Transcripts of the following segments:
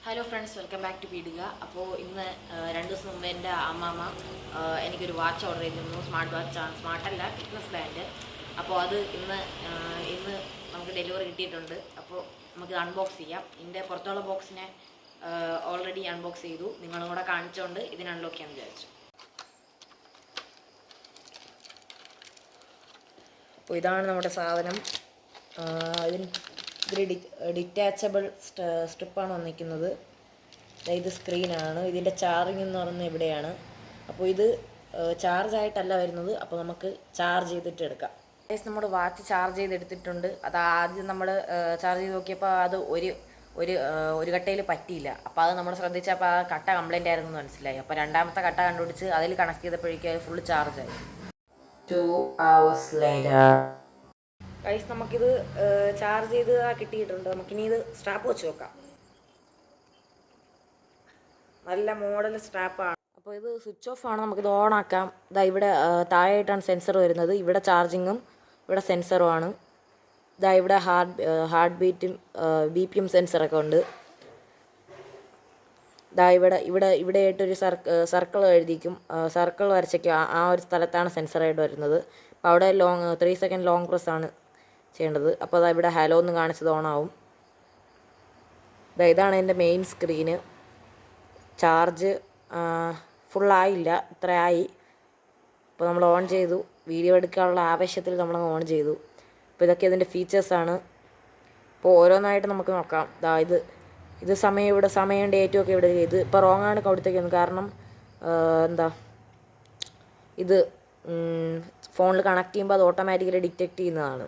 Hello friends, welcome back to പീഡിക. അപ്പോൾ ഇന്ന് 2 ദിവസം മുമ്പ് എൻ്റെ അമ്മാമ്മ എനിക്കൊരു വാച്ച് ഓർഡർ ചെയ്തിരുന്നു. സ്മാർട്ട് വാച്ചാണ്, സ്മാർട്ടല്ല, ഫിറ്റ്നസ് ബാൻഡ്. അപ്പോൾ അത് ഇന്ന് നമുക്ക് ഡെലിവറി കിട്ടിയിട്ടുണ്ട്. അപ്പോൾ നമുക്ക് അൺബോക്സ് ചെയ്യാം. ഇതിൻ്റെ പുറത്തുള്ള ബോക്സിനെ ഓൾറെഡി അൺബോക്സ് ചെയ്തു. നിങ്ങളും കൂടെ കാണിച്ചുകൊണ്ട് ഇതിന് അൺലോക്ക് ചെയ്യാൻ വിചാരിച്ചു. അപ്പോൾ ഇതാണ് നമ്മുടെ സാധനം. ഇതിന് ഡിറ്റാച്ചബിൾ സ്ട്രിപ്പാണ് വന്നിരിക്കുന്നത്. ഇത് സ്ക്രീനാണ്. ഇതിൻ്റെ ചാർജിങ് എന്ന് പറയുന്നത് ഇവിടെയാണ്. അപ്പോൾ ഇത് ചാർജ് ആയിട്ടല്ല വരുന്നത്. അപ്പോൾ നമുക്ക് ചാർജ് ചെയ്തിട്ട് എടുക്കാം. നമ്മുടെ വാച്ച് ചാർജ് ചെയ്തെടുത്തിട്ടുണ്ട്. അത് ആദ്യം നമ്മൾ ചാർജ് ചെയ്ത് നോക്കിയപ്പോൾ അത് ഒരു കട്ടയിൽ പറ്റിയില്ല. അപ്പോൾ അത് നമ്മൾ ശ്രദ്ധിച്ചപ്പോൾ ആ കട്ട കംപ്ലൈൻ്റ് ആയിരുന്നു മനസ്സിലായി. അപ്പോൾ രണ്ടാമത്തെ കട്ട കണ്ടുപിടിച്ച് അതിൽ കണക്ട് ചെയ്തപ്പോഴേക്കും അത് ഫുൾ ചാർജായി. 2 hours later. ഗൈസ്, നമുക്കിത് ചാർജ് ചെയ്ത് കിട്ടിയിട്ടുണ്ട്. നമുക്കിനി ഇത് സ്ട്രാപ്പ് വെച്ച് നോക്കാം. നല്ല മോഡൽ സ്ട്രാപ്പാണ്. അപ്പോൾ ഇത് സ്വിച്ച് ഓഫ് ആണ്. നമുക്കിത് ഓൺ ആക്കാം. ഇതാ ഇവിടെ താഴെയായിട്ടാണ് സെൻസർ വരുന്നത്. ഇവിടെ ചാർജിങ്ങും ഇവിടെ സെൻസറുമാണ്. ഇതാ ഇവിടെ ഹാർട്ട് ബീറ്റും BPM സെൻസറൊക്കെ ഉണ്ട്. ഇതാ ഇവിടെയായിട്ടൊരു സർക്കിൾ എഴുതിക്കും. സർക്കിൾ വരച്ചേക്കും. ആ ഒരു സ്ഥലത്താണ് സെൻസറായിട്ട് വരുന്നത്. അപ്പോൾ അവിടെ 3 സെക്കൻഡ് ലോങ് പ്രസ് ആണ് ചെയ്യേണ്ടത്. അപ്പോൾ അതാ ഇവിടെ ഹലോ എന്ന് കാണിച്ചത് ഓണാവും. ഇതാണ് എൻ്റെ മെയിൻ സ്ക്രീന്. ചാർജ് ഫുള്ളായില്ല, ഇത്രയായി. അപ്പോൾ നമ്മൾ ഓൺ ചെയ്തു. വീഡിയോ എടുക്കാനുള്ള ആവശ്യത്തിൽ നമ്മൾ ഓൺ ചെയ്തു. അപ്പോൾ ഇതൊക്കെ ഇതിൻ്റെ ഫീച്ചേഴ്സാണ്. അപ്പോൾ ഓരോന്നായിട്ട് നമുക്ക് നോക്കാം. ഇത് സമയം ഡേറ്റും ഒക്കെ ഇവിടെ ഇത് ഇപ്പോൾ റോങ് ആണ് കൊടുത്തേക്കുന്നത്. കാരണം ഇത് ഫോണിൽ കണക്ട് ചെയ്യുമ്പോൾ അത് ഓട്ടോമാറ്റിക്കലി ഡിറ്റക്റ്റ് ചെയ്യുന്നതാണ്.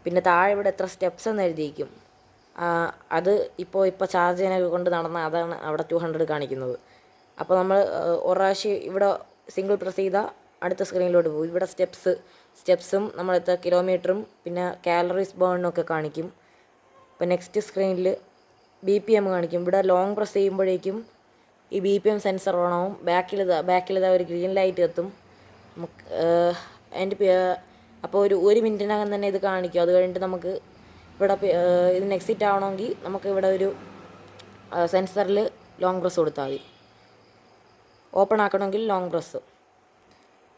പിന്നെ താഴെ ഇവിടെ എത്ര സ്റ്റെപ്സ് എന്ന് എഴുതിയിരിക്കും. അത് ഇപ്പോൾ ചാർജ് ചെയ്യാനൊക്കെ കൊണ്ട് നടന്ന അതാണ് അവിടെ 200 കാണിക്കുന്നത്. അപ്പോൾ നമ്മൾ ഒരു പ്രാവശ്യം ഇവിടെ സിംഗിൾ പ്രസ് ചെയ്താൽ അടുത്ത സ്ക്രീനിലോട്ട് പോകും. ഇവിടെ സ്റ്റെപ്സും നമ്മൾ എത്ര കിലോമീറ്ററും പിന്നെ കാലറീസ് ബേണിനൊക്കെ കാണിക്കും. ഇപ്പോൾ നെക്സ്റ്റ് സ്ക്രീനിൽ BPM കാണിക്കും. ഇവിടെ ലോങ് പ്രസ് ചെയ്യുമ്പോഴേക്കും ഈ BPM സെൻസർ ഓണാവും. ബാക്കിലിതാ ഒരു ഗ്രീൻ ലൈറ്റ് എത്തും. അപ്പോൾ ഒരു മിനിറ്റിനകം തന്നെ ഇത് കാണിക്കും. അത് കഴിഞ്ഞിട്ട് നമുക്ക് ഇവിടെ ഇതിന് എക്സിറ്റ് ആവണമെങ്കിൽ നമുക്ക് ഇവിടെ ഒരു സെൻസറിൽ ലോങ് പ്രസ് കൊടുത്താൽ മതി. ഓപ്പൺ ആക്കണമെങ്കിൽ ലോങ് പ്രസ്.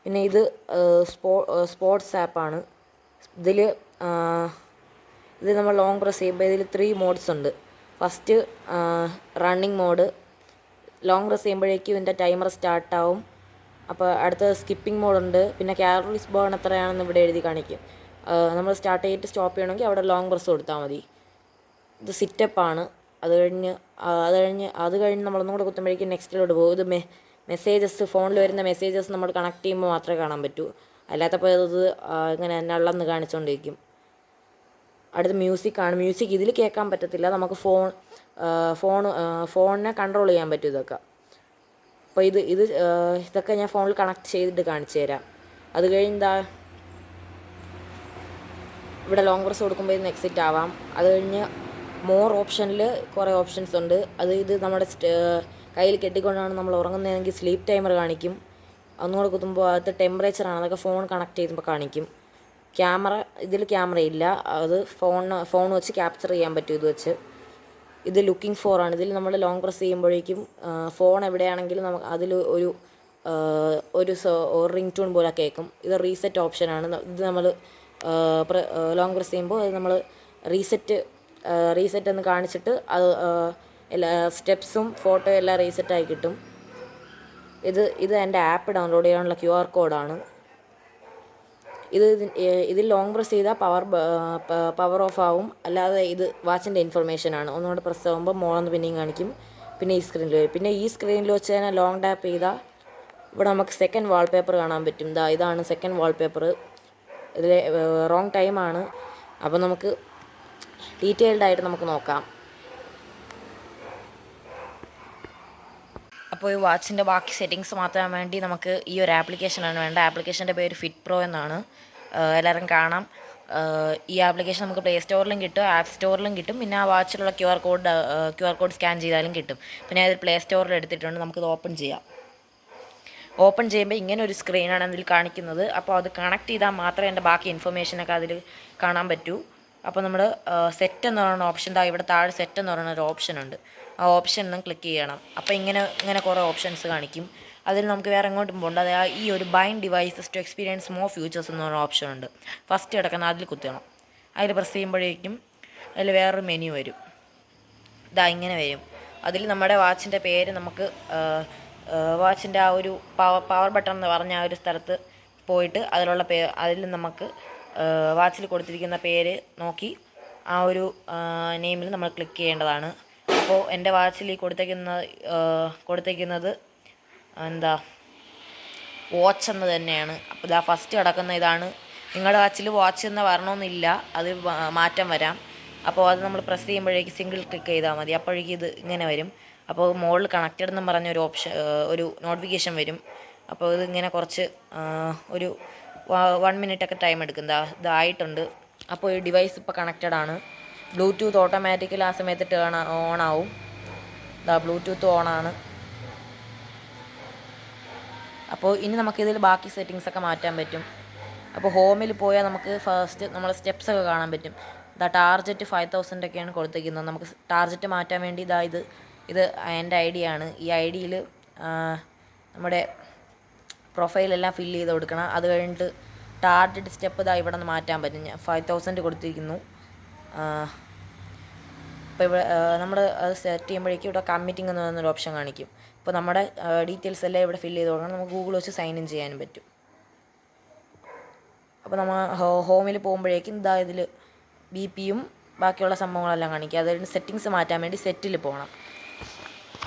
പിന്നെ ഇത് സ്പോർട്സ് ആപ്പാണ്. ഇത് നമ്മൾ ലോങ് പ്രസ് ചെയ്യുമ്പോൾ ഇതിൽ 3 മോഡ്സ് ഉണ്ട്. First running mode. Long press ചെയ്യുമ്പോഴേക്കും ഇതിൻ്റെ ടൈമർ സ്റ്റാർട്ടാവും. അപ്പോൾ അടുത്തത് സ്കിപ്പിംഗ് മോഡുണ്ട്. പിന്നെ കാലറീസ് ബേൺ എത്രയാണെന്ന് ഇവിടെ എഴുതി കാണിക്കും. നമ്മൾ സ്റ്റാർട്ട് ചെയ്തിട്ട് സ്റ്റോപ്പ് ചെയ്യണമെങ്കിൽ അവിടെ ലോങ് പ്രസ് കൊടുത്താൽ മതി. ഇത് സിറ്റപ്പാണ്. അത് കഴിഞ്ഞ് നമ്മളൊന്നും കൂടെ കുത്തുമ്പോഴേക്കും നെക്സ്റ്റിലോട്ട് പോകും. ഇത് മെസ്സേജസ്, ഫോണിൽ വരുന്ന മെസ്സേജസ് നമ്മൾ കണക്ട് ചെയ്യുമ്പോൾ മാത്രമേ കാണാൻ പറ്റൂ. അല്ലാത്തപ്പോൾ ഇത് ഇങ്ങനെ നള്ളെന്ന് കാണിച്ചുകൊണ്ടിരിക്കും. അടുത്ത മ്യൂസിക്കാണ്. മ്യൂസിക് ഇതിൽ കേൾക്കാൻ പറ്റത്തില്ല. നമുക്ക് ഫോണിനെ കൺട്രോൾ ചെയ്യാൻ പറ്റും ഇതൊക്കെ. അപ്പോൾ ഇതൊക്കെ ഞാൻ ഫോണിൽ കണക്ട് ചെയ്തിട്ട് കാണിച്ചു തരാം. അത് കഴിഞ്ഞ് ഇവിടെ ലോങ് പ്രസ് കൊടുക്കുമ്പോൾ ഇതിന് എക്സിറ്റ് ആവാം. അത് കഴിഞ്ഞ് മോർ ഓപ്ഷനിൽ കുറേ ഓപ്ഷൻസ് ഉണ്ട്. ഇത് നമ്മുടെ കയ്യിൽ കെട്ടിക്കൊണ്ടാണ് നമ്മൾ ഉറങ്ങുന്നതെങ്കിൽ സ്ലീപ്പ് ടൈമർ കാണിക്കും. ഒന്നുകൂടെ കുത്തുമ്പോൾ അത് ടെമ്പറേച്ചറാണ്. അതൊക്കെ ഫോൺ കണക്ട് ചെയ്യുമ്പോൾ കാണിക്കും. ഇതിൽ ക്യാമറയില്ല. അത് ഫോൺ വെച്ച് ക്യാപ്ചർ ചെയ്യാൻ പറ്റും ഇത് വെച്ച്. ഇത് ലുക്കിംഗ് ഫോർ ആണ്. ഇതിൽ നമ്മൾ ലോങ് പ്രസ് ചെയ്യുമ്പോഴേക്കും ഫോൺ എവിടെയാണെങ്കിലും നമുക്ക് അതിൽ ഒരു റിംഗ് ടൂൺ പോലെ കേൾക്കും. ഇത് റീസെറ്റ് ഓപ്ഷനാണ്. ഇത് നമ്മൾ ലോങ് പ്രസ് ചെയ്യുമ്പോൾ അത് നമ്മൾ റീസെറ്റ് എന്ന് കാണിച്ചിട്ട് അത് എല്ലാ സ്റ്റെപ്സും ഫോട്ടോ എല്ലാം റീസെറ്റായി കിട്ടും. ഇത് എൻ്റെ ആപ്പ് ഡൗൺലോഡ് ചെയ്യാനുള്ള QR കോഡാണ്. ഇതിൽ ലോങ് പ്രസ് ചെയ്താൽ പവർ ഓഫ് ആവും. അല്ലാതെ ഇത് വാച്ചിൻ്റെ ഇൻഫർമേഷനാണ്. ഒന്നുകൂടെ പ്രസ് ആകുമ്പോൾ മോളെന്ന് പിന്നെയും കാണിക്കും. പിന്നെ ഈ സ്ക്രീനിൽ വരും. പിന്നെ ഈ സ്ക്രീനിൽ വെച്ച് തന്നെ ലോങ് ടാപ്പ് ചെയ്താൽ ഇവിടെ നമുക്ക് സെക്കൻഡ് വാൾപേപ്പർ കാണാൻ പറ്റും. ഇതാണ് സെക്കൻഡ് വാൾപേപ്പർ. ഇതിൽ റോങ് ടൈമാണ്. അപ്പോൾ നമുക്ക് ഡീറ്റെയിൽഡായിട്ട് നമുക്ക് നോക്കാം. അപ്പോൾ ഈ വാച്ചിൻ്റെ ബാക്കി സെറ്റിങ്സ് മാറ്റാൻ വേണ്ടി നമുക്ക് ഈ ഒരു ആപ്ലിക്കേഷനാണ് വേണ്ട. ആപ്ലിക്കേഷൻ്റെ പേര് ഫിറ്റ് പ്രോ എന്നാണ്. എല്ലാവരും കാണാം. ഈ ആപ്ലിക്കേഷൻ നമുക്ക് പ്ലേ സ്റ്റോറിലും കിട്ടും, ആപ്പ് സ്റ്റോറിലും കിട്ടും. പിന്നെ ആ വാച്ചിലുള്ള QR കോഡ് സ്കാൻ ചെയ്താലും കിട്ടും. പിന്നെ അതിൽ പ്ലേ സ്റ്റോറിൽ എടുത്തിട്ടുണ്ട്. നമുക്കിത് ഓപ്പൺ ചെയ്യാം. ഓപ്പൺ ചെയ്യുമ്പോൾ ഇങ്ങനെ ഒരു സ്ക്രീനാണ് അതിൽ കാണിക്കുന്നത്. അപ്പോൾ അത് കണക്ട് ചെയ്താൽ മാത്രമേ എൻ്റെ ബാക്കി ഇൻഫർമേഷനൊക്കെ അതിൽ കാണാൻ പറ്റൂ. അപ്പോൾ നമ്മൾ സെറ്റ് എന്ന് പറയുന്ന ഓപ്ഷൻ ഇവിടെ താഴെ സെറ്റ് എന്ന് പറയുന്ന ഒരു ഓപ്ഷൻ ഉണ്ട്. ആ ഓപ്ഷൻ ഒന്നും ക്ലിക്ക് ചെയ്യണം. അപ്പോൾ ഇങ്ങനെ കുറേ ഓപ്ഷൻസ് കാണിക്കും. അതിൽ നമുക്ക് വേറെ എങ്ങോട്ടും പോകണ്ട. അതായത് ഈ ഒരു bind devices to experience more features എന്ന് പറയുന്ന ഓപ്ഷൻ ഉണ്ട്. ഫസ്റ്റ് കിടക്കുന്ന അതിൽ കുത്തണം. അതിൽ പ്രസ് ചെയ്യുമ്പോഴേക്കും അതിൽ വേറൊരു മെനു വരും. ഇങ്ങനെ വരും. അതിൽ നമ്മുടെ വാച്ചിൻ്റെ പേര് നമുക്ക് വാച്ചിൻ്റെ ആ ഒരു പവർ ബട്ടൺ എന്ന് പറഞ്ഞ ആ ഒരു സ്ഥലത്ത് പോയിട്ട് അതിൽ നമുക്ക് വാച്ചിൽ കൊടുത്തിരിക്കുന്ന പേര് നോക്കി ആ ഒരു നെയിമിൽ നമ്മൾ ക്ലിക്ക് ചെയ്യേണ്ടതാണ്. അപ്പോൾ എൻ്റെ വാച്ചിൽ കൊടുത്തേക്കുന്നത് എന്താ വാച്ച് എന്ന് തന്നെയാണ്. അപ്പോൾ ഫസ്റ്റ് കിടക്കുന്ന ഇതാണ്. നിങ്ങളുടെ വാച്ചിൽ വാച്ച് എന്ന് വരണമെന്നില്ല, അത് മാറ്റം വരാം. അപ്പോൾ അത് നമ്മൾ പ്രസ് ചെയ്യുമ്പോഴേക്ക് സിംഗിൾ ക്ലിക്ക് ചെയ്താൽ മതി. അപ്പോഴേക്കും ഇത് ഇങ്ങനെ വരും. അപ്പോൾ മുകളിൽ കണക്റ്റഡ് എന്നും പറഞ്ഞ ഒരു നോട്ടിഫിക്കേഷൻ വരും. അപ്പോൾ ഇതിങ്ങനെ കുറച്ച് ഒരു 1 മിനിറ്റൊക്കെ ടൈം എടുക്കും. ഇതായിട്ടുണ്ട്. അപ്പോൾ ഈ ഡിവൈസ് ഇപ്പോൾ കണക്റ്റഡ് ആണ്. ബ്ലൂടൂത്ത് ഓട്ടോമാറ്റിക്കലി ആ സമയത്ത് ഓൺ ആവും. ബ്ലൂടൂത്ത് ഓണാണ്. അപ്പോൾ ഇനി നമുക്കിതിൽ ബാക്കി സെറ്റിങ്സൊക്കെ മാറ്റാൻ പറ്റും. അപ്പോൾ ഹോമിൽ പോയാൽ നമുക്ക് ഫസ്റ്റ് നമ്മൾ സ്റ്റെപ്സൊക്കെ കാണാൻ പറ്റും. ടാർജറ്റ് 5000 ഒക്കെയാണ് കൊടുത്തിരിക്കുന്നത്. നമുക്ക് ടാർജറ്റ് മാറ്റാൻ വേണ്ടി ഇത് എൻ്റെ ഐ ഡി ആണ്. ഈ ഐ ഡിയിൽ നമ്മുടെ പ്രൊഫൈലെല്ലാം ഫില്ല് ചെയ്ത് കൊടുക്കണം. അത് കഴിഞ്ഞിട്ട് ടാർജറ്റ് സ്റ്റെപ്പ് ഇവിടെ നിന്ന് മാറ്റാൻ പറ്റും. ഞാൻ 5000 കൊടുത്തിരിക്കുന്നു. അപ്പോൾ ഇവിടെ നമ്മൾ അത് സെറ്റ് ചെയ്യുമ്പോഴേക്കും ഇവിടെ കമ്മിറ്റിംഗ് എന്ന് പറയുന്നൊരു ഓപ്ഷൻ കാണിക്കും. അപ്പോൾ നമ്മുടെ ഡീറ്റെയിൽസ് എല്ലാം ഇവിടെ ഫില്ല് ചെയ്ത് കൊടുക്കണം. നമുക്ക് ഗൂഗിൾ വെച്ച് സൈൻ ഇൻ ചെയ്യാനും പറ്റും. അപ്പോൾ നമ്മൾ ഹോമിൽ പോകുമ്പോഴേക്കും ഇതിൽ BPയും ബാക്കിയുള്ള സംഭവങ്ങളെല്ലാം കാണിക്കുക. അതായത് സെറ്റിങ്സ് മാറ്റാൻ വേണ്ടി സെറ്റിൽ പോകണം.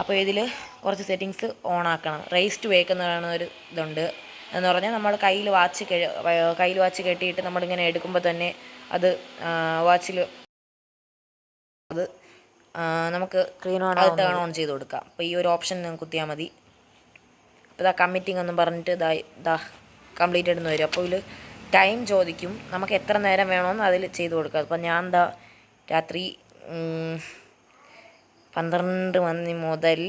അപ്പോൾ ഇതിൽ കുറച്ച് സെറ്റിങ്സ് ഓൺ ആക്കണം. റൈസ് ടു വേക്ക് എന്ന് പറയുന്ന ഒരു ഇതുണ്ട്. എന്ന് പറഞ്ഞാൽ നമ്മൾ കയ്യിൽ വാച്ച് കെട്ടിയിട്ട് നമ്മളിങ്ങനെ എടുക്കുമ്പോൾ തന്നെ അത് വാച്ചിൽ അത് നമുക്ക് അത് ടേൺ ഓൺ ചെയ്ത് കൊടുക്കാം. അപ്പോൾ ഈ ഒരു ഓപ്ഷൻ കുത്തിയാൽ മതി. അപ്പോൾ കമ്മിറ്റിംഗ് എന്നും പറഞ്ഞിട്ട് കംപ്ലീറ്റഡ് എന്ന് വരും. അപ്പോൾ ഇതിൽ ടൈം ചോദിക്കും. നമുക്ക് എത്ര നേരം വേണമെന്ന് അതിൽ ചെയ്ത് കൊടുക്കുക. അപ്പോൾ ഞാൻ രാത്രി 12 മണി മുതൽ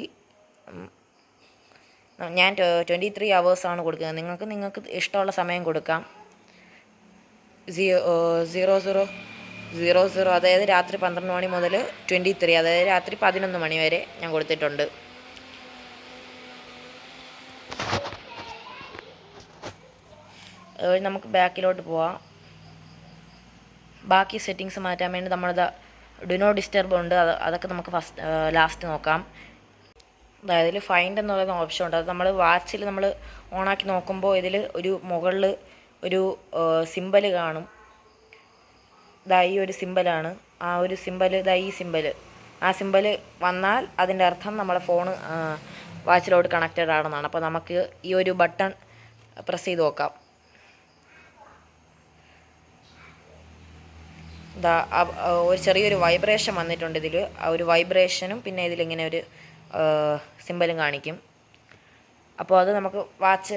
ഞാൻ 23 hours കൊടുക്കുന്നത്. നിങ്ങൾക്ക് ഇഷ്ടമുള്ള സമയം കൊടുക്കാം. 00:00 അതായത് രാത്രി 12 മണി മുതൽ 23 അതായത് രാത്രി 11 മണി വരെ ഞാൻ കൊടുത്തിട്ടുണ്ട്. അതുവഴി നമുക്ക് ബാക്കിലോട്ട് പോവാം. ബാക്കി സെറ്റിങ്സ് മാറ്റാൻ വേണ്ടി നമ്മളത് ഡു നോട്ട് ഡിസ്റ്റർബ് ഉണ്ട്. അതൊക്കെ നമുക്ക് ലാസ്റ്റ് നോക്കാം. അതായത് ഫൈൻഡ് എന്ന് പറയുന്ന ഓപ്ഷൻ ഉണ്ട്. അത് നമ്മൾ വാച്ചിൽ നമ്മൾ ഓണാക്കി നോക്കുമ്പോൾ ഇതിൽ ഒരു മുകളിൽ ഒരു സിമ്പൽ കാണും. ഈ ഒരു സിമ്പലാണ്. ആ ഒരു സിമ്പൽ ഈ സിമ്പൽ. ആ സിമ്പൽ വന്നാൽ അതിൻ്റെ അർത്ഥം നമ്മുടെ ഫോൺ വാച്ചിലോട്ട് കണക്റ്റഡ് ആണെന്നാണ്. അപ്പോൾ നമുക്ക് ഈ ഒരു ബട്ടൺ പ്രസ് ചെയ്ത് നോക്കാം. ഒരു ചെറിയൊരു വൈബ്രേഷൻ വന്നിട്ടുണ്ട് ഇതിൽ. ആ ഒരു വൈബ്രേഷനും പിന്നെ ഇതിലിങ്ങനെ ഒരു സിമ്പലും കാണിക്കും. അപ്പോൾ അത് നമുക്ക് വാച്ച്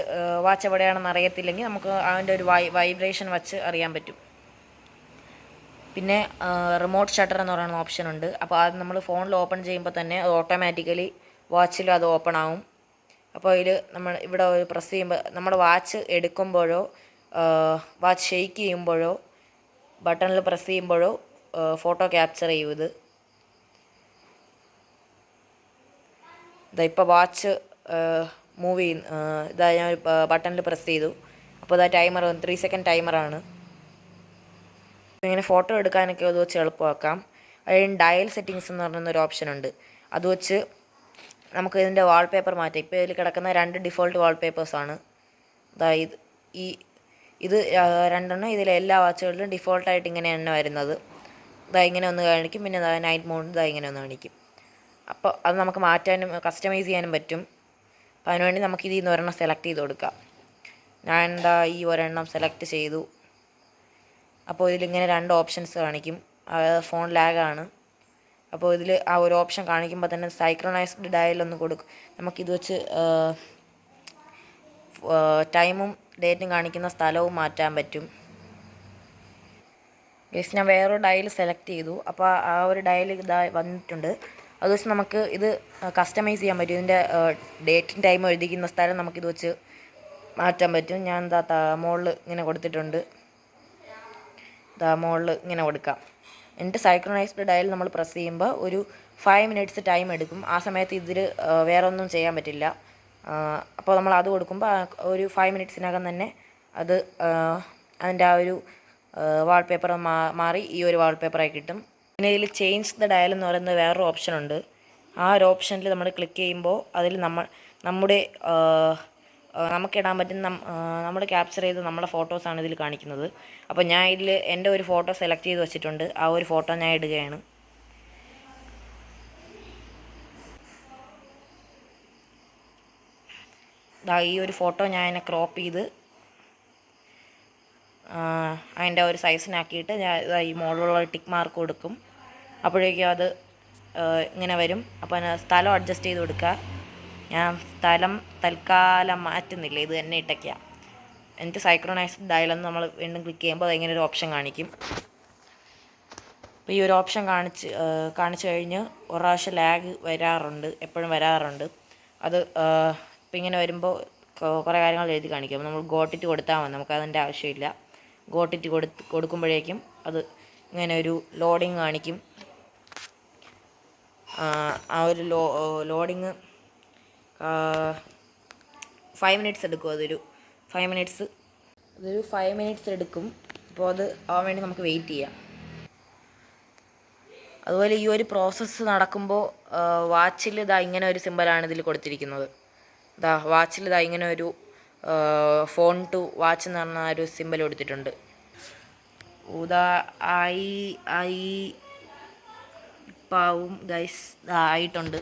എവിടെയാണെന്ന് അറിയത്തില്ലെങ്കിൽ നമുക്ക് അതിൻ്റെ ഒരു വൈബ്രേഷൻ വച്ച് അറിയാൻ പറ്റും. പിന്നെ റിമോട്ട് ഷട്ടർ എന്ന് പറയുന്ന ഓപ്ഷൻ ഉണ്ട്. അപ്പോൾ അത് നമ്മൾ ഫോണിൽ ഓപ്പൺ ചെയ്യുമ്പോൾ തന്നെ അത് ഓട്ടോമാറ്റിക്കലി വാച്ചിൽ അത് ഓപ്പൺ ആവും. അപ്പോൾ ഇതിൽ നമ്മൾ ഇവിടെ ഒരു പ്രസ് ചെയ്യുമ്പോൾ നമ്മുടെ വാച്ച് എടുക്കുമ്പോഴോ വാച്ച് ഷെയ്ക്ക് ചെയ്യുമ്പോഴോ ബട്ടണിൽ പ്രസ് ചെയ്യുമ്പോഴോ ഫോട്ടോ ക്യാപ്ചർ ചെയ്യും. ഇപ്പോൾ വാച്ച് മൂവ് ചെയ്യുന്നു. ഞാൻ ബട്ടണിൽ പ്രസ് ചെയ്തു. അപ്പോൾ ടൈമർ 3 സെക്കൻഡ് ടൈമറാണ്. ഇങ്ങനെ ഫോട്ടോ എടുക്കാനൊക്കെ അത് വെച്ച് എളുപ്പമാക്കാം. അതിന് ഡയൽ സെറ്റിങ്സ് എന്ന് പറയുന്നൊരു ഓപ്ഷൻ ഉണ്ട്. അത് വെച്ച് നമുക്ക് ഇതിൻ്റെ വാൾപേപ്പർ മാറ്റാം. ഇപ്പോൾ ഇതിൽ കിടക്കുന്ന 2 ഡിഫോൾട്ട് വാൾപേപ്പേഴ്സാണ്. ഇത് 2 ഇതിലെ എല്ലാ വാച്ചുകളിലും ഡിഫോൾട്ടായിട്ട് ഇങ്ങനെ തന്നെ വരുന്നത്. ഇങ്ങനെ ഒന്ന് കാണിക്കും. പിന്നെ നൈറ്റ് മോഡ് ഇങ്ങനെ ഒന്ന് കാണിക്കും. അപ്പോൾ അത് നമുക്ക് മാറ്റാനും കസ്റ്റമൈസ് ചെയ്യാനും പറ്റും. അപ്പോൾ അതിനുവേണ്ടി നമുക്ക് ഇതിൽ നിന്ന് ഒരെണ്ണം സെലക്ട് ചെയ്ത് കൊടുക്കാം. ഞാൻ ഈ ഒരെണ്ണം സെലക്ട് ചെയ്തു. അപ്പോൾ ഇതിലിങ്ങനെ 2 ഓപ്ഷൻസ് കാണിക്കും. ഫോൺ ലാഗാണ്. അപ്പോൾ ഇതിൽ ആ ഒരു ഓപ്ഷൻ കാണിക്കുമ്പോൾ തന്നെ സൈക്രണൈസ്ഡ് ഡയൽ ഒന്ന് കൊടുക്കും. നമുക്കിത് വെച്ച് ടൈമും ഡേറ്റും കാണിക്കുന്ന സ്ഥലവും മാറ്റാൻ പറ്റും. ഞാൻ വേറൊരു ഡയൽ സെലക്ട് ചെയ്തു. അപ്പോൾ ആ ഒരു ഡയൽ വന്നിട്ടുണ്ട്. അത് വെച്ച് നമുക്ക് ഇത് കസ്റ്റമൈസ് ചെയ്യാൻ പറ്റും. ഇതിൻ്റെ ഡേറ്റും ടൈമും എഴുതിക്കുന്ന സ്ഥലം നമുക്കിത് വെച്ച് മാറ്റാൻ പറ്റും. ഞാൻ മുകളിൽ ഇങ്ങനെ കൊടുത്തിട്ടുണ്ട്. മുകളിൽ ഇങ്ങനെ കൊടുക്കാം. എന്നിട്ട് സൈക്രണൈസ്ഡ് ഡയൽ നമ്മൾ പ്രസ് ചെയ്യുമ്പോൾ ഒരു 5 മിനിറ്റ്സ് ടൈം എടുക്കും. ആ സമയത്ത് ഇതിൽ വേറെ ഒന്നും ചെയ്യാൻ പറ്റില്ല. അപ്പോൾ നമ്മൾ അത് കൊടുക്കുമ്പോൾ ഒരു 5 മിനിറ്റ്സിനകം തന്നെ അത് അതിൻ്റെ ആ ഒരു വാൾപേപ്പർ മാറി ഈ ഒരു വാൾപേപ്പറായി കിട്ടും. പിന്നെ ഇതിൽ ചേഞ്ച് ദ ഡയൽ എന്ന് പറയുന്നത് വേറൊരു ഓപ്ഷനുണ്ട്. ആ ഒരു ഓപ്ഷനിൽ നമ്മൾ ക്ലിക്ക് ചെയ്യുമ്പോൾ അതിൽ നമ്മുടെ നമുക്കിടാൻ പറ്റുന്ന നമ്മൾ ക്യാപ്ചർ ചെയ്ത് നമ്മുടെ ഫോട്ടോസാണ് ഇതിൽ കാണിക്കുന്നത്. അപ്പോൾ ഞാൻ ഇതിൽ എൻ്റെ ഒരു ഫോട്ടോ സെലക്ട് ചെയ്ത് വെച്ചിട്ടുണ്ട്. ആ ഒരു ഫോട്ടോ ഞാൻ ഇടുകയാണ്. ഈ ഒരു ഫോട്ടോ ഞാൻ അതിനെ ക്രോപ്പ് ചെയ്ത് അതിൻ്റെ ഒരു സൈസിനാക്കിയിട്ട് ഞാൻ ഈ മുകളിലുള്ള ടിക്ക് മാർക്ക് കൊടുക്കും. അപ്പോഴേക്കും അത് ഇങ്ങനെ വരും. അപ്പോൾ സ്ഥലം അഡ്ജസ്റ്റ് ചെയ്ത് കൊടുക്കുക. ഞാൻ സ്ഥലം തൽക്കാലം മാറ്റുന്നില്ല, ഇത് തന്നെ ഇട്ടയ്ക്കുക. എന്നിട്ട് സൈക്രണൈസ്ഡ് ഡയലെന്ന് നമ്മൾ വീണ്ടും ക്ലിക്ക് ചെയ്യുമ്പോൾ അതിങ്ങനെ ഒരു ഓപ്ഷൻ കാണിക്കും. അപ്പോൾ ഈ ഒരു ഓപ്ഷൻ കാണിച്ചു കഴിഞ്ഞ് ഒരു പ്രാവശ്യം ലാഗ് വരാറുണ്ട്, എപ്പോഴും വരാറുണ്ട്. അത് ഇപ്പോൾ ഇങ്ങനെ വരുമ്പോൾ കുറേ കാര്യങ്ങൾ എഴുതി കാണിക്കും. നമ്മൾ ഗോട്ടിറ്റ് കൊടുത്താൽ മതി, നമുക്കതിൻ്റെ ആവശ്യമില്ല. ഗോട്ടിറ്റ് കൊടുക്കുമ്പോഴേക്കും അത് ഇങ്ങനെ ഒരു ലോഡിങ് കാണിക്കും. ആ ഒരു ലോഡിങ് 5 മിനിറ്റ്സ് എടുക്കും. അതൊരു 5 മിനിറ്റ്സ് എടുക്കും. അപ്പോൾ അത് ആവാൻ വേണ്ടി നമുക്ക് വെയിറ്റ് ചെയ്യാം. അതുപോലെ ഈ ഒരു പ്രോസസ്സ് നടക്കുമ്പോൾ വാച്ചിൽ ഇങ്ങനെ ഒരു സിമ്പലാണ് ഇതിൽ കൊടുത്തിരിക്കുന്നത്. വാച്ചിൽ ഇങ്ങനെ ഒരു ഫോൺ ടു വാച്ച് എന്ന് പറഞ്ഞ ഒരു സിമ്പൽ കൊടുത്തിട്ടുണ്ട്. ഇപ്പാവും ഗൈസ്, ആയിട്ടുണ്ട്.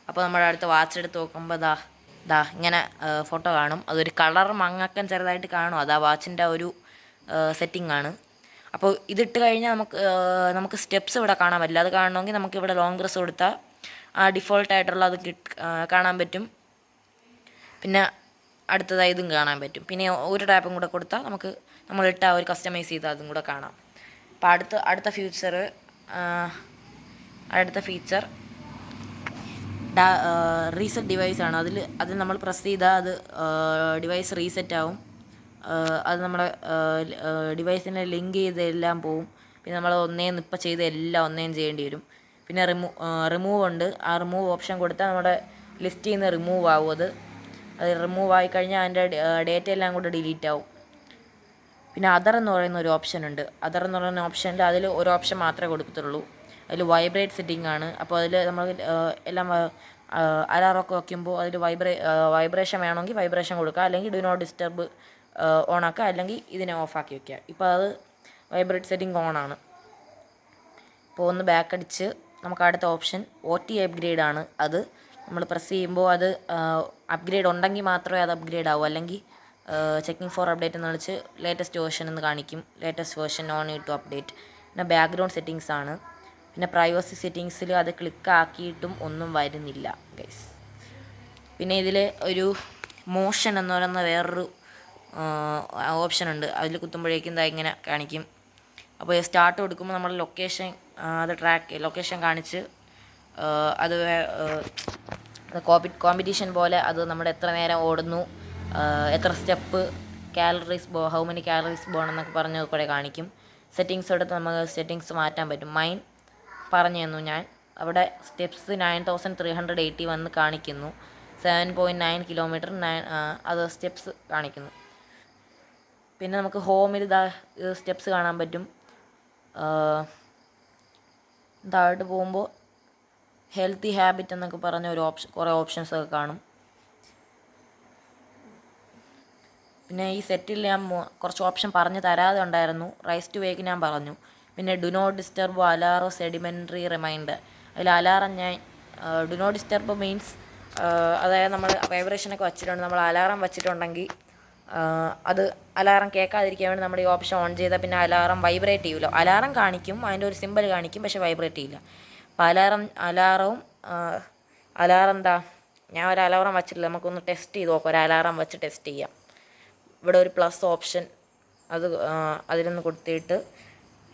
അപ്പോൾ നമ്മുടെ അടുത്ത വാച്ച് എടുത്ത് നോക്കുമ്പോൾ ഇങ്ങനെ ഫോട്ടോ കാണും. അതൊരു കളർ മങ്ങക്കം ചെറുതായിട്ട് കാണും. അത് ആ വാച്ചിൻ്റെ ഒരു സെറ്റിംഗ് ആണ്. അപ്പോൾ ഇതിട്ട് കഴിഞ്ഞാൽ നമുക്ക് സ്റ്റെപ്സ് ഇവിടെ കാണാൻ പറ്റില്ല. അത് കാണണമെങ്കിൽ നമുക്ക് ഇവിടെ ലോങ് പ്രസ് കൊടുത്താൽ ആ ഡിഫോൾട്ടായിട്ടുള്ള അത് കാണാൻ പറ്റും. പിന്നെ അടുത്തതായി ഇതും കാണാൻ പറ്റും. പിന്നെ ഒരു ടാപ്പും കൂടെ കൊടുത്താൽ നമ്മളിട്ട ഒരു കസ്റ്റമൈസ് ചെയ്താൽ അതും കൂടെ കാണാം. അപ്പോൾ അടുത്ത ഫീച്ചർ റീസെറ്റ് ഡിവൈസ് ആണ്. അതിൽ നമ്മൾ പ്രസ് ചെയ്താൽ അത് ഡിവൈസ് റീസെറ്റ് ആവും. അത് നമ്മുടെ ഡിവൈസിനെ ലിങ്ക് ചെയ്തെല്ലാം പോവും. പിന്നെ നമ്മൾ ഇപ്പം ചെയ്ത എല്ലാം ചെയ്യേണ്ടി വരും. പിന്നെ റിമൂവ് ഉണ്ട്. ആ റിമൂവ് ഓപ്ഷൻ കൊടുത്താൽ നമ്മുടെ ലിസ്റ്റിൽ നിന്ന് റിമൂവ് ആവും. അത് റിമൂവ് ആയിക്കഴിഞ്ഞാൽ അതിൻ്റെ ഡേറ്റ എല്ലാം കൂടെ ഡിലീറ്റ് ആവും. പിന്നെ അതർ എന്ന് പറയുന്ന ഒരു ഓപ്ഷൻ ഉണ്ട്. അതർ എന്ന് പറയുന്ന ഓപ്ഷനിൽ അതിൽ ഒരു ഓപ്ഷൻ മാത്രമേ കൊടുക്കത്തുള്ളൂ. അതിൽ വൈബ്രേറ്റ് സെറ്റിംഗ് ആണ്. അപ്പോൾ അതിൽ നമ്മൾ എല്ലാം അലാറമൊക്കെ വയ്ക്കുമ്പോൾ അതിൽ വൈബ്രേഷൻ വേണമെങ്കിൽ വൈബ്രേഷൻ കൊടുക്കുക, അല്ലെങ്കിൽ ഡു നോട്ട് ഡിസ്റ്റർബ് ഓണാക്കുക, അല്ലെങ്കിൽ ഇതിനെ ഓഫാക്കി വയ്ക്കുക. ഇപ്പോൾ അത് വൈബ്രേറ്റ് സെറ്റിംഗ് ഓണാണ്. ഇപ്പോൾ ഒന്ന് ബാക്ക് അടിച്ച് നമുക്ക് അടുത്ത ഓപ്ഷൻ OT അപ്ഗ്രേഡ് ആണ്. അത് നമ്മൾ പ്രസ് ചെയ്യുമ്പോൾ അത് അപ്ഗ്രേഡ് ഉണ്ടെങ്കിൽ മാത്രമേ അത് അപ്ഗ്രേഡ് ആവൂ. അല്ലെങ്കിൽ ചെക്കിംഗ് ഫോർ അപ്ഡേറ്റ് എന്ന് വിളിച്ച് ലേറ്റസ്റ്റ് വേർഷൻ എന്ന് കാണിക്കും. Latest version no need to update. പിന്നെ ബാക്ക്ഗ്രൗണ്ട് സെറ്റിങ്സ് ആണ്. പിന്നെ പ്രൈവസി സെറ്റിങ്സിൽ അത് ക്ലിക്ക് ആക്കിയിട്ടും ഒന്നും വരുന്നില്ല ഗൈസ്. പിന്നെ ഇതിൽ ഒരു മോഷൻ എന്ന് പറയുന്ന വേറൊരു ഓപ്ഷൻ ഉണ്ട്. അതിൽ കുത്തുമ്പോഴേക്കും ഇങ്ങനെ കാണിക്കും. അപ്പോൾ സ്റ്റാർട്ട് കൊടുക്കുമ്പോൾ നമ്മൾ ലൊക്കേഷൻ ലൊക്കേഷൻ കാണിച്ച് അത് കോമ്പറ്റീഷൻ പോലെ അത് നമ്മുടെ എത്ര നേരം ഓടുന്നു, എത്ര step, how many calories burn എന്നൊക്കെ പറഞ്ഞ് കൂടെ കാണിക്കും. സെറ്റിങ്സ് എടുത്ത് നമുക്ക് സെറ്റിങ്സ് മാറ്റാൻ പറ്റും. മൈൻ പറഞ്ഞു തന്നു ഞാൻ. അവിടെ സ്റ്റെപ്സ് 9380 വന്ന് കാണിക്കുന്നു. 7.9 കിലോമീറ്റർ അത് സ്റ്റെപ്സ് കാണിക്കുന്നു. പിന്നെ നമുക്ക് ഹോമിൽ സ്റ്റെപ്സ് കാണാൻ പറ്റും. താഴോട്ട് പോകുമ്പോൾ ഹെൽത്തി ഹാബിറ്റ് എന്നൊക്കെ പറഞ്ഞ കുറേ ഓപ്ഷൻസൊക്കെ കാണും. പിന്നെ ഈ സെറ്റിൽ ഞാൻ കുറച്ച് ഓപ്ഷൻ പറഞ്ഞു തരാതെ ഉണ്ടായിരുന്നു. റൈസ് ടു വേക്ക് ഞാൻ പറഞ്ഞു. പിന്നെ do not disturb, alarm, sedentary reminder. അതിൽ അലാറം ഞാൻ ഡു നോട്ട് ഡിസ്റ്റർബ് മീൻസ് അതായത് നമ്മൾ വൈബ്രേഷനൊക്കെ വച്ചിട്ടുണ്ട്. നമ്മൾ അലാറം വെച്ചിട്ടുണ്ടെങ്കിൽ അത് അലാറം കേൾക്കാതിരിക്കാൻ വേണ്ടി നമ്മുടെ ഈ ഓപ്ഷൻ ഓൺ ചെയ്താൽ പിന്നെ അലാറം വൈബ്രേറ്റ് ചെയ്യില്ല. അലാറം കാണിക്കും, അതിൻ്റെ ഒരു സിമ്പൽ കാണിക്കും, പക്ഷേ വൈബ്രേറ്റ് ചെയ്യില്ല. അപ്പോൾ അലാറം ഞാൻ ഒരു അലാറം വച്ചിട്ടില്ല. നമുക്കൊന്ന് ടെസ്റ്റ് ചെയ്ത് നോക്കാം. ഒരു അലാറം വെച്ച് ടെസ്റ്റ് ചെയ്യാം. ഇവിടെ ഒരു പ്ലസ് ഓപ്ഷൻ അതിലൊന്ന് കൊടുത്തിട്ട്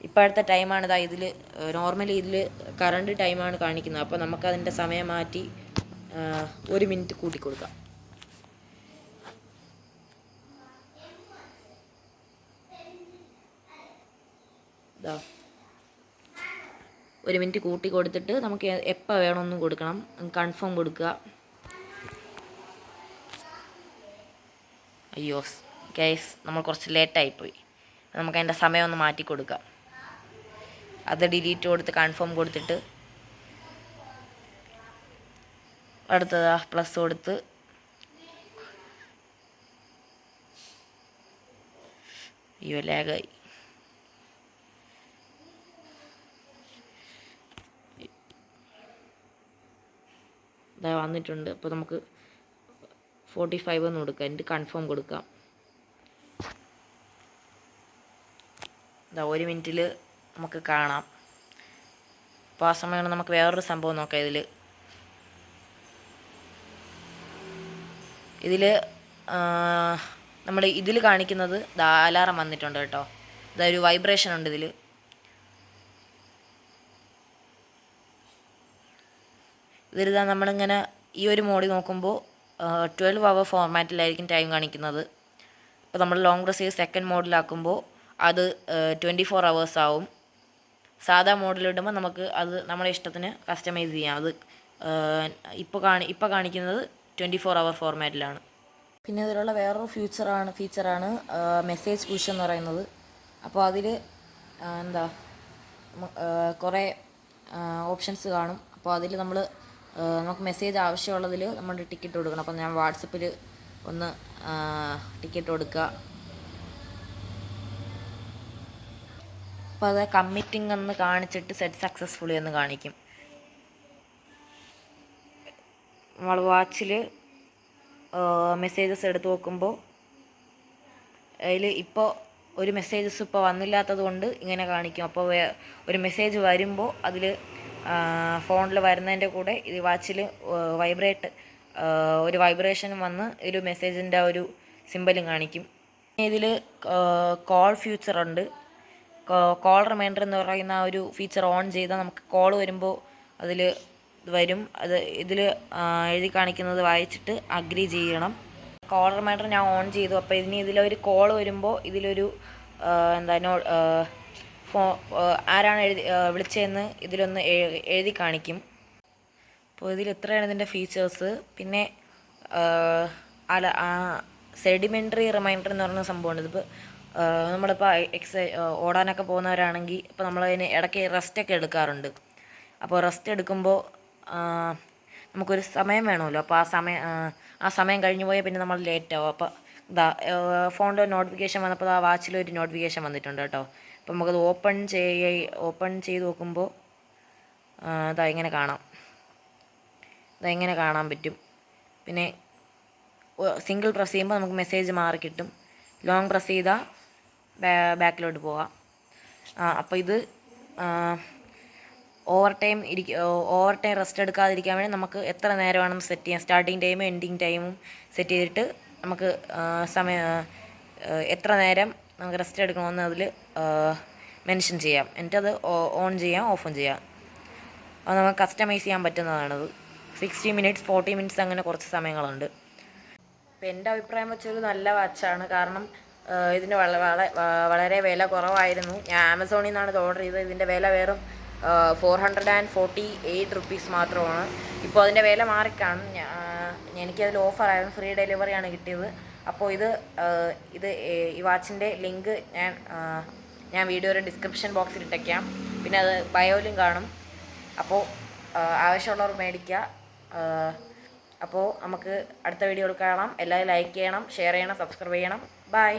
ഇപ്പോഴത്തെ ടൈമാണ് ഇതിൽ നോർമലി ഇതിൽ കറണ്ട് ടൈമാണ് കാണിക്കുന്നത്. അപ്പോൾ നമുക്കതിൻ്റെ സമയം മാറ്റി 1 മിനിറ്റ് കൂട്ടി കൊടുക്കാം. 1 മിനിറ്റ് കൂട്ടി കൊടുത്തിട്ട് നമുക്ക് എപ്പോൾ വേണമെന്നും കൊടുക്കണം, കൺഫേം കൊടുക്കുക. അയ്യോ ഗൈസ്, നമ്മൾ കുറച്ച് ലേറ്റായിപ്പോയി. നമുക്ക് അതിൻ്റെ സമയം ഒന്ന് മാറ്റി കൊടുക്കാം. അത് ഡിലീറ്റ് കൊടുത്ത് കൺഫേം കൊടുത്തിട്ട് അടുത്തതാ പ്ലസ് കൊടുത്ത് അയ്യോ ലാഗായി. ഇതാ വന്നിട്ടുണ്ട്. അപ്പോൾ നമുക്ക് 45 എന്ന് കൊടുക്കാം, എന്നിട്ട് കൺഫേം കൊടുക്കാം. ഇതാ 1 മിനിറ്റിൽ നമുക്ക് കാണാം. അപ്പോൾ ആ സമയമാണ് നമുക്ക് വേറൊരു സംഭവം നോക്കാം. ഇതിൽ നമ്മൾ ഇതിൽ കാണിക്കുന്നത് അലാറം വന്നിട്ടുണ്ട് കേട്ടോ. ഇതൊരു വൈബ്രേഷൻ ഉണ്ട് ഇതിൽ. ഇതിലിതാ നമ്മളിങ്ങനെ ഈ ഒരു മോഡിൽ നോക്കുമ്പോൾ 12 അവർ ഫോർമാറ്റിലായിരിക്കും ടൈം കാണിക്കുന്നത്. അപ്പോൾ നമ്മൾ ലോങ് പ്രസ് ചെയ്ത് സെക്കൻഡ് മോഡിലാക്കുമ്പോൾ അത് 24 hours ആവും. സാധാ മോഡിലിടുമ്പോൾ നമുക്ക് അത് നമ്മുടെ ഇഷ്ടത്തിന് കസ്റ്റമൈസ് ചെയ്യാം. അത് ഇപ്പോൾ കാണിക്കുന്നത് 24 hour ഫോർമാറ്റിലാണ്. പിന്നെ ഇതിലുള്ള വേറൊരു ഫീച്ചറാണ് മെസ്സേജ് പുഷ് എന്ന് പറയുന്നത്. അപ്പോൾ അതിൽ കുറേ ഓപ്ഷൻസ് കാണും. അപ്പോൾ അതിൽ നമുക്ക് മെസ്സേജ് ആവശ്യമുള്ളതിൽ നമ്മൾ ടിക്കറ്റ് കൊടുക്കണം. അപ്പോൾ ഞാൻ വാട്സപ്പിൽ ഒന്ന് ടിക്കറ്റ് കൊടുക്കുക. അപ്പോൾ അത് കമ്മിറ്റിംഗ് എന്ന് കാണിച്ചിട്ട് സെറ്റ് സക്സസ്ഫുള്ളി എന്ന് കാണിക്കും. നമ്മൾ വാച്ചിൽ മെസ്സേജസ് എടുത്ത് നോക്കുമ്പോൾ അതിൽ ഇപ്പോൾ ഒരു മെസ്സേജസ് ഇപ്പോൾ വന്നില്ലാത്തത് കൊണ്ട് ഇങ്ങനെ കാണിക്കും. അപ്പോൾ ഒരു മെസ്സേജ് വരുമ്പോൾ അതിൽ ഫോണിൽ വരുന്നതിൻ്റെ കൂടെ ഇത് വാച്ചിൽ ഒരു വൈബ്രേഷൻ വന്ന് ഒരു മെസ്സേജിൻ്റെ ഒരു സിമ്പലും കാണിക്കും. ഇതിൽ കോൾ ഫീച്ചറുണ്ട്. കോൾ റിമൈൻഡർ എന്ന് പറയുന്ന ആ ഒരു ഫീച്ചർ ഓൺ ചെയ്താൽ നമുക്ക് കോൾ വരുമ്പോൾ അതിൽ വരും. അത് ഇതിൽ എഴുതി കാണിക്കുന്നത് വായിച്ചിട്ട് അഗ്രി ചെയ്യണം. കോൾ റിമൈൻഡർ ഞാൻ ഓൺ ചെയ്തു. അപ്പോൾ ഇതിലൊരു കോൾ വരുമ്പോൾ ഇതിലൊരു ആരാണ് വിളിച്ചതെന്ന് ഇതിലൊന്ന് എഴുതി കാണിക്കും. അപ്പോൾ ഇതിൽ ഇത്രയാണ് ഇതിൻ്റെ ഫീച്ചേഴ്സ്. പിന്നെ സെഡിമെൻ്ററി റിമൈൻഡർ എന്ന് പറയുന്ന സംഭവമുണ്ട്. ഇതിപ്പോൾ നമ്മളിപ്പോൾ ഓടാനൊക്കെ പോകുന്നവരാണെങ്കിൽ ഇപ്പോൾ നമ്മളതിന് ഇടയ്ക്ക് റെസ്റ്റൊക്കെ എടുക്കാറുണ്ട്. അപ്പോൾ റെസ്റ്റ് എടുക്കുമ്പോൾ നമുക്കൊരു സമയം വേണമല്ലോ. അപ്പോൾ ആ സമയം കഴിഞ്ഞു പോയാൽ പിന്നെ നമ്മൾ ലേറ്റാവും. അപ്പോൾ ഫോണിൻ്റെ നോട്ടിഫിക്കേഷൻ വന്നപ്പോൾ ആ വാച്ചിലൊരു നോട്ടിഫിക്കേഷൻ വന്നിട്ടുണ്ട് കേട്ടോ. അപ്പോൾ നമുക്കത് ഓപ്പൺ ചെയ്ത് നോക്കുമ്പോൾ ഇങ്ങനെ കാണാൻ പറ്റും. പിന്നെ സിംഗിൾ പ്രസ് ചെയ്യുമ്പോൾ നമുക്ക് മെസ്സേജ് മാറി കിട്ടും. ലോങ് പ്രസ് ചെയ്താൽ ബാക്കിലോട്ട് പോകാം. അപ്പോൾ ഇത് ഓവർ ടൈം റെസ്റ്റ് എടുക്കാതിരിക്കാൻ വേണ്ടി നമുക്ക് എത്ര നേരമാണെന്ന് സെറ്റ് ചെയ്യാം. സ്റ്റാർട്ടിങ് ടൈമും എൻഡിങ് ടൈമും സെറ്റ് ചെയ്തിട്ട് നമുക്ക് എത്ര നേരം നമുക്ക് റെസ്റ്റ് എടുക്കണമെന്ന് അതിൽ മെൻഷൻ ചെയ്യാം. എന്നിട്ടത് ഓൺ ചെയ്യാം, ഓഫും ചെയ്യാം. അത് നമുക്ക് കസ്റ്റമൈസ് ചെയ്യാൻ പറ്റുന്നതാണത്. 60 minutes 40 minutes അങ്ങനെ കുറച്ച് സമയങ്ങളുണ്ട്. അപ്പോൾ എൻ്റെ അഭിപ്രായം വെച്ചൊരു നല്ല വാച്ചാണ്. കാരണം ഇതിന് വളരെ വില കുറവായിരുന്നു. ഞാൻ ആമസോണിൽ നിന്നാണ് ഇത് ഓർഡർ ചെയ്തത്. ഇതിൻ്റെ വില വെറും 448 rupees മാത്രമാണ്. ഇപ്പോൾ അതിൻ്റെ വില മാറിക്കാണും. എനിക്കതിൽ ഓഫറായിരുന്നു, ഫ്രീ ഡെലിവറിയാണ് കിട്ടിയത്. അപ്പോൾ ഈ വാച്ചിൻ്റെ ലിങ്ക് ഞാൻ വീഡിയോയുടെ ഡിസ്ക്രിപ്ഷൻ ബോക്സിൽ ഇട്ടേക്കാം. പിന്നെ അത് ബയോയിലും കാണും. അപ്പോൾ ആവശ്യമുള്ളവർ മേടിക്കുക. അപ്പോൾ നമുക്ക് അടുത്ത വീഡിയോയിൽ കാണാം. എല്ലാവരും ലൈക്ക് ചെയ്യണം, ഷെയർ ചെയ്യണം, സബ്സ്ക്രൈബ് ചെയ്യണം. ബൈ.